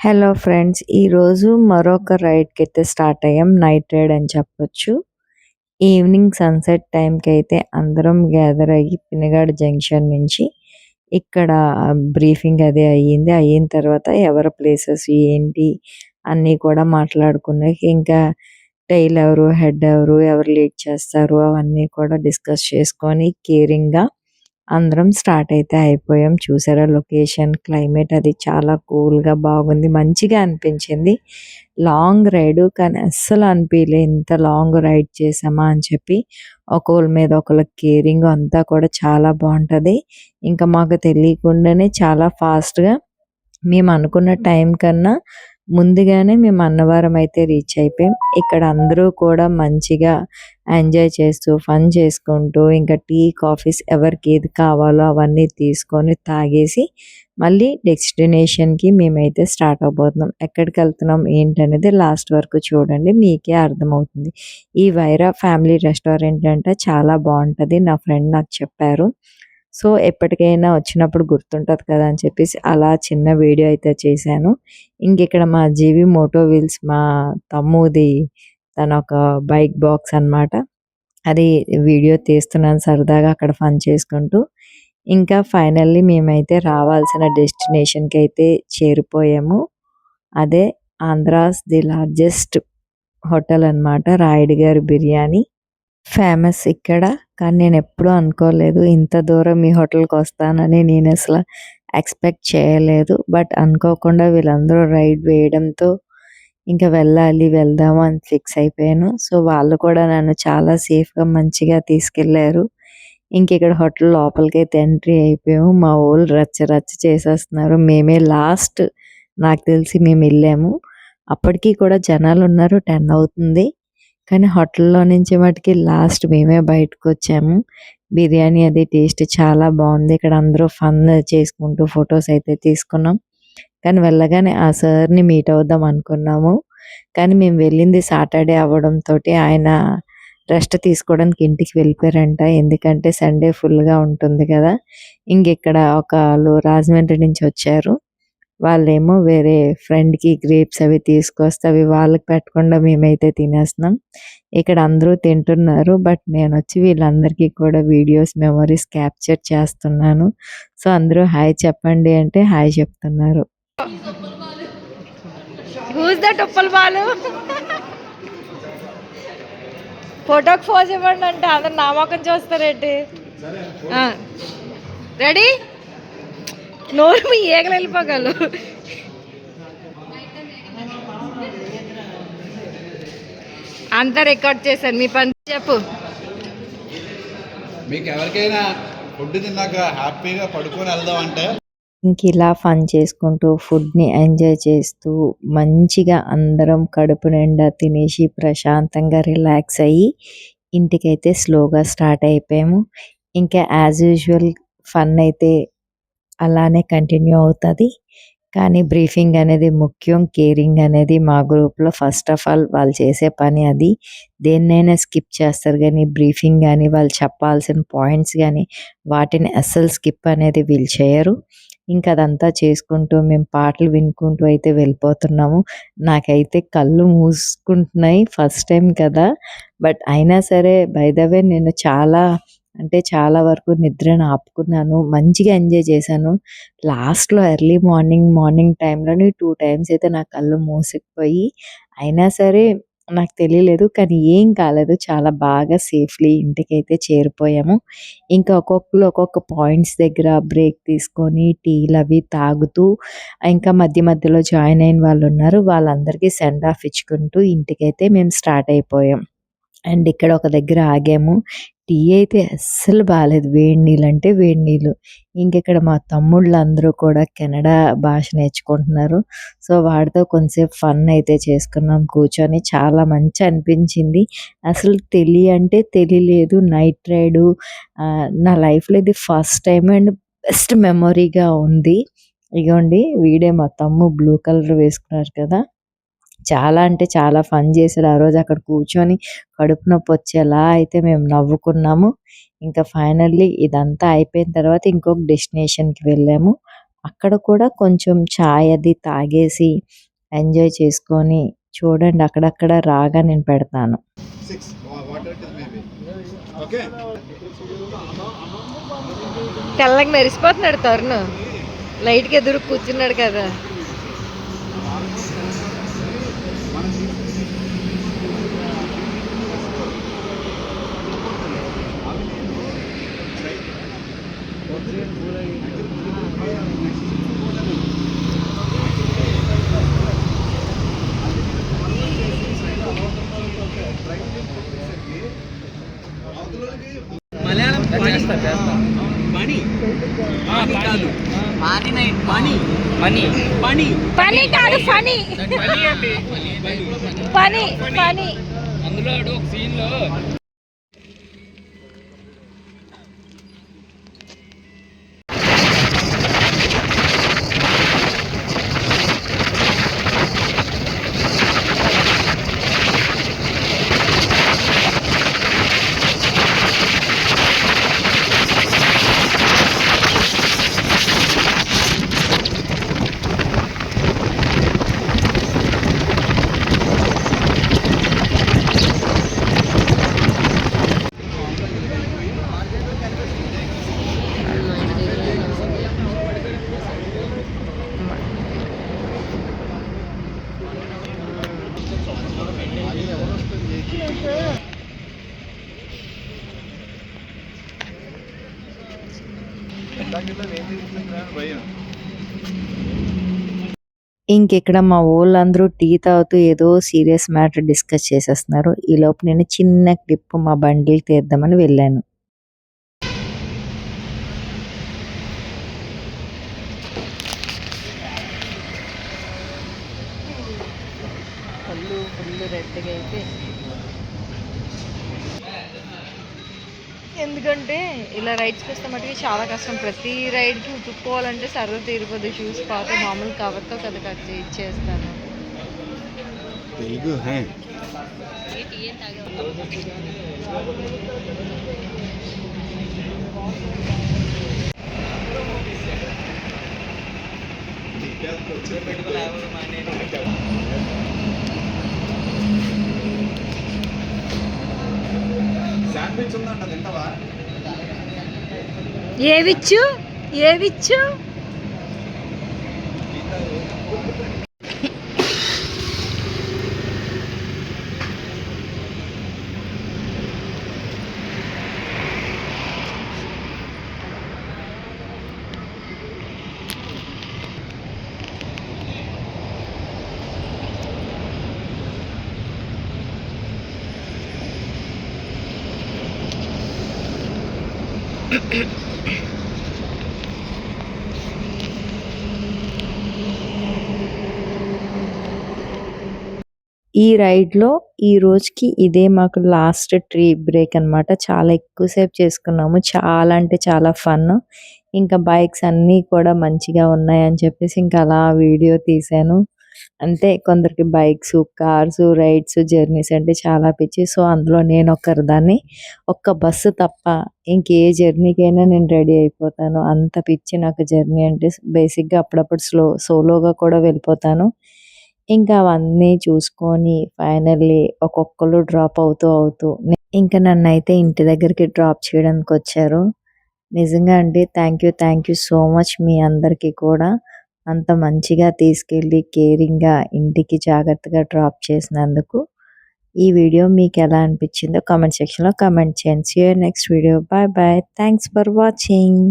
Hello friends! ఈరోజు మరొక రైడ్‌కైతే start అయ్యాం. నైట్ రైడ్ అని చెప్పొచ్చు. ఈవినింగ్ సన్‌సెట్ టైంకైతే అందరం గ్యాదర్ అయ్యి పినగాడ జంక్షన్ నుంచి ఇక్కడ బ్రీఫింగ్ అది అయ్యింది. అయిన తర్వాత ఎవరి ప్లేసెస్ ఏంటి అన్నీ కూడా మాట్లాడుకున్నాక ఇంకా టెయిల్ ఎవరు, హెడ్ ఎవరు, ఎవరు లీడ్ చేస్తారు అవన్నీ కూడా డిస్కస్ చేసుకొని కేరింగ్‌గా అందరం స్టార్ట్ అయితే అయిపోయాం. చూసారా లొకేషన్, క్లైమేట్ అది చాలా కూల్‌గా బాగుంది. మంచిగా అనిపించింది. లాంగ్ రైడు కానీ అస్సలు అనిపియలే ఇంత లాంగ్ రైడ్ చేశామా అని చెప్పి. ఒకళ్ళ మీద ఒకళ్ళకి కేరింగ్ అంతా కూడా చాలా బావుంటది. ఇంకా మాకు తెలియకుండానే చాలా ఫాస్ట్‌గా మేము అనుకున్న టైం కన్నా ముందుగానే మేము అన్నవరం అయితే రీచ్ అయిపోయాం. ఇక్కడ అందరూ కూడా మంచిగా ఎంజాయ్ చేస్తూ, ఫన్ చేసుకుంటూ ఇంకా టీ, కాఫీస్ ఎవరికి ఏది కావాలో అవన్నీ తీసుకొని తాగేసి మళ్ళీ డెస్టినేషన్‌కి మేమైతే స్టార్ట్ అవ్వబోతున్నాం. ఎక్కడికెళ్తున్నాం ఏంటనేది లాస్ట్ వరకు చూడండి మీకే అర్థమవుతుంది. ఈ వైరా ఫ్యామిలీ రెస్టారెంట్ అంట చాలా బావుంటది. నా ఫ్రెండ్ నాకు చెప్పారు. సో, ఎప్పటికైనా వచ్చినప్పుడు గుర్తుంటది కదా అని చెప్పేసి అలా చిన్న వీడియో అయితే చేశాను. ఇంకిక్కడ మా జీవి మోటో వీల్స్ మా తమ్ముది తనొక బైక్ బాక్స్ అనమాట. అది వీడియో తీస్తున్నాను సరదాగా అక్కడ ఫన్ చేసుకుంటూ. ఇంకా ఫైనల్లీ మేమైతే రావాల్సిన డెస్టినేషన్‌కైతే చేరిపోయాము. అదే ఆంధ్రాస్ ది లార్జెస్ట్ హోటల్ అనమాట. రాయుడు గారి బిర్యానీ. ఫేమస్ ఇక్కడ. కానీ నేనెప్పుడూ అనుకోలేదు ఇంత దూరం ఈ హోటల్‌కొస్తానని నేనసల ఎక్స్‌పెక్ట్ చేయలేదు. బట్ అనుకోకుండా వీళ్ళందరూ రైడ్ వేయడంతో ఇంక వెళ్ళాలి, వెళ్దాము అని ఫిక్స్ అయిపోయాను. సో, వాళ్ళు కూడా నన్ను చాలా సేఫ్‌గా మంచిగా తీసుకెళ్లారు. ఇంకిక్కడ హోటల్ లోపలికైతే ఎంట్రీ అయిపోయాము. మా వోళ్ళు రచ్చ రచ్చ చేసేస్తున్నారు. మేమే లాస్ట్ నాకు తెలిసి మేమెళ్ళాము. అప్పటికి కూడా జనాలున్నారు. 10 అవుతుంది. కానీ హోటల్‌లో నుంచి మటికి లాస్ట్ మేమే బయటకొచ్చాము. బిర్యానీ అది టేస్ట్ చాలా బావుంది. ఇక్కడ అందరూ ఫన్ చేసుకుంటూ ఫోటోస్ అయితే తీసుకున్నాం. కానీ వెళ్ళగానే ఆ సార్‌ని మీట్ అవుదాం అనుకున్నాము. కానీ మేము వెళ్ళింది సాటర్డే అవ్వడంతోటి ఆయన రెస్ట్ తీసుకోవడానికి ఇంటికి వెళ్ళిపోయారంట. ఎందుకంటే సండే ఫుల్‌గా ఉంటుంది కదా! ఇంగిక్కడ ఒకళ్ళు రాజమండ్రి నుంచి వచ్చారు. వాళ్ళేమో వేరే ఫ్రెండ్‌కి గ్రేప్స్ అవి తీసుకొస్తే అవి వాళ్ళకి పెట్టకుండా మేమైతే తినేస్తున్నాం. ఇక్కడ అందరూ తింటున్నారు. బట్ నేనొచ్చి వీళ్ళందరికీ కూడా వీడియోస్, మెమోరీస్ క్యాప్చర్ చేస్తున్నాను. సో, అందరూ హాయ్ చెప్పండి అంటే హాయ్ చెప్తున్నారు. హూస్ దట్ ఉప్పల్ బాలు ఫోటోకి పోజ్ ఇవ్వండి అంటే అందరు నా మొక్కం చూస్తారేంటి రెడీ నోరు మీ ఏగలు వెళ్ళిపోగలరు అంతా రికార్డ్ చేశాను మీ పని చెప్పు మీకు ఎవరికైనా ఫుడ్ తిన్నాక హ్యాపీగా పడుకొని వెళ్దాం అంటే ఇంకిలా ఫన్ చేసుకుంటూ ఫుడ్‌ని ఎంజాయ్ చేస్తూ మంచిగా అందరం కడుపు నిండా తినేసి ప్రశాంతంగా రిలాక్స్ అయ్యి ఇంటికైతే స్లోగా స్టార్ట్ అయిపోయాము. ఇంకా యాజ్ యూజువల్ ఫన్ అయితే అలానే కంటిన్యూ అవుతది. కానీ బ్రీఫింగ్ అనేది ముఖ్యం. కేరింగ్ అనేది మా గ్రూప్‌లో ఫస్ట్ ఆఫ్ ఆల్ వాళ్ళు చేసే పని అది. దేన్నైనా స్కిప్ చేస్తారు గానీ బ్రీఫింగ్ గానీ, వాళ్ళు చెప్పాల్సిన పాయింట్స్ గానీ వాటిని అస్సలు స్కిప్ అనేది వీళ్ళు చేయరు. ఇంక అదంతా చేసుకుంటూ మేము పాటలు వినుకుంటూ అయితే వెళ్ళిపోతున్నాము. నాకైతే కళ్ళు మూసుకుంటున్నాయి. ఫస్ట్ టైం కదా! బట్ అయినా సరే బై ద వే నేను చాలా అంటే చాలా వరకు నిద్రను ఆపుకున్నాను. మంచిగా ఎంజాయ్ చేశాను. లాస్ట్‌లో ఎర్లీ మార్నింగ్ టైంలోని 2 టైమ్స్ అయితే నా కళ్ళు మూసుకుపోయి అయినా సరే నాకు తెలియలేదు. కానీ ఏం కాలేదు. చాలా బాగా సేఫ్‌లీ ఇంటికైతే చేరిపోయాము. ఇంకా ఒక్కొక్కళ్ళు ఒక్కొక్క పాయింట్స్ దగ్గర బ్రేక్ తీసుకొని టీలవి తాగుతూ ఇంకా మధ్య మధ్యలో జాయిన్ అయిన వాళ్ళున్నారు. వాళ్ళందరికీ సెండ్ ఆఫ్ ఇచ్చుకుంటూ ఇంటికైతే మేము స్టార్ట్ అయిపోయాం. అండ్ ఇక్కడ ఒక దగ్గర ఆగాము. టీ అయితే అస్సలు బాలేదు. వేడి నీళ్ళంటే వేడి నీళ్ళు. ఇంకిక్కడ మా తమ్ముళ్ళందరూ కూడా కెనడా భాష నేర్చుకుంటున్నారు. సో, వాడితో కొంసేపు ఫన్ అయితే చేసుకున్నాం కూర్చొని. చాలా మంచి అనిపించింది. అసలు తెలియలేదు నైట్ రైడు. నా లైఫ్‌లో ఇది ఫస్ట్ టైమ్ అండ్ బెస్ట్ మెమొరీగా ఉంది. ఇగోండి వీడే మా బ్లూ కలర్ వేసుకున్నారు కదా! చాలా అంటే చాలా ఫన్ చేశారు. ఆ రోజు అక్కడ కూర్చొని కడుపు నొప్పొచ్చేలా అయితే మేము నవ్వుకున్నాము. ఇంకా ఫైనల్లీ ఇదంతా అయిపోయిన తర్వాత ఇంకొక డెస్టినేషన్‌కి వెళ్ళాము. అక్కడ కూడా కొంచెం చాయ్ అది తాగేసి ఎంజాయ్ చేసుకొని చూడండి అక్కడక్కడ రాగా నేను పెడతాను. 6 వాటర్ ఇట్ మేబీ ఓకే. తెల్లకి మెరిసిపోతున్నాడు తరుణ్, లైట్కి ఎదురు కూర్చున్నాడు కదా. పని కాదు ఫనీ, పని పని. అందులో ఒక సీన్ లో భయం. ఇంకిక్కడ మా వాళ్ళందరూ టీ తాగుతూ ఏదో సీరియస్ మ్యాటర్ డిస్కస్ చేసేస్తున్నారు. ఈ లోపు నేను చిన్న క్లిప్ మా బండిల్ తీద్దామని వెళ్ళాను. కళ్ళు ఫుల్ రెడ్గా అయితే, ఎందుకంటే ఇలా రైడ్స్కి వస్తే మటుకి చాలా కష్టం. ప్రతి రైడ్కి ఉతుక్కోవాలంటే సర్వ తీరిపోదు. షూస్ పాత మామూలు కవర్తో కదా కట్ ఇచ్చేస్తాను. తెలుగు శాండ్విచ్ ఉందంట, తింటావా? ఏవిచ్చు ఏవిచ్చు ఈ రైడ్‌లో ఈ రోజుకి ఇదే మాకు లాస్ట్ ట్రీ బ్రేక్ అనమాట. చాలా ఎక్కువసేపు చేసుకున్నాము. చాలా అంటే చాలా ఫన్. ఇంకా బైక్స్ అన్నీ కూడా మంచిగా ఉన్నాయని చెప్పేసి ఇంకా అలా వీడియో తీశాను. అంటే కొందరికి బైక్స్, కార్స్, రైడ్స్, జర్నీస్ అంటే చాలా పిచ్చి. సో, అందులో నేనొకరిదాన్ని. ఒక్క బస్సు తప్ప ఇంకే జర్నీకైనా నేను రెడీ అయిపోతాను. అంత పిచ్చి నాకు జర్నీ అంటే. బేసిక్‌గా అప్పుడప్పుడు సోలోగా కూడా వెళ్ళిపోతాను. ఇంకా అవన్నీ చూసుకొని ఫైనల్లీ ఒక్కొక్కళ్ళు డ్రాప్ అవుతూ ఇంకా నన్నైతే ఇంటి దగ్గరికి డ్రాప్ చేయడానికొచ్చారు. నిజంగా అండి థ్యాంక్ యూ సో మచ్ మీ అందరికీ కూడా. అంత మంచిగా తీసుకెళ్ళి కేరింగ్‌గా ఇంటికి జాగ్రత్తగా డ్రాప్ చేసినందుకు. ఈ వీడియో మీకెలా అనిపించిందో కామెంట్ సెక్షన్‌లో కామెంట్ చేయండి. See you next video. Bye bye. Thanks for watching.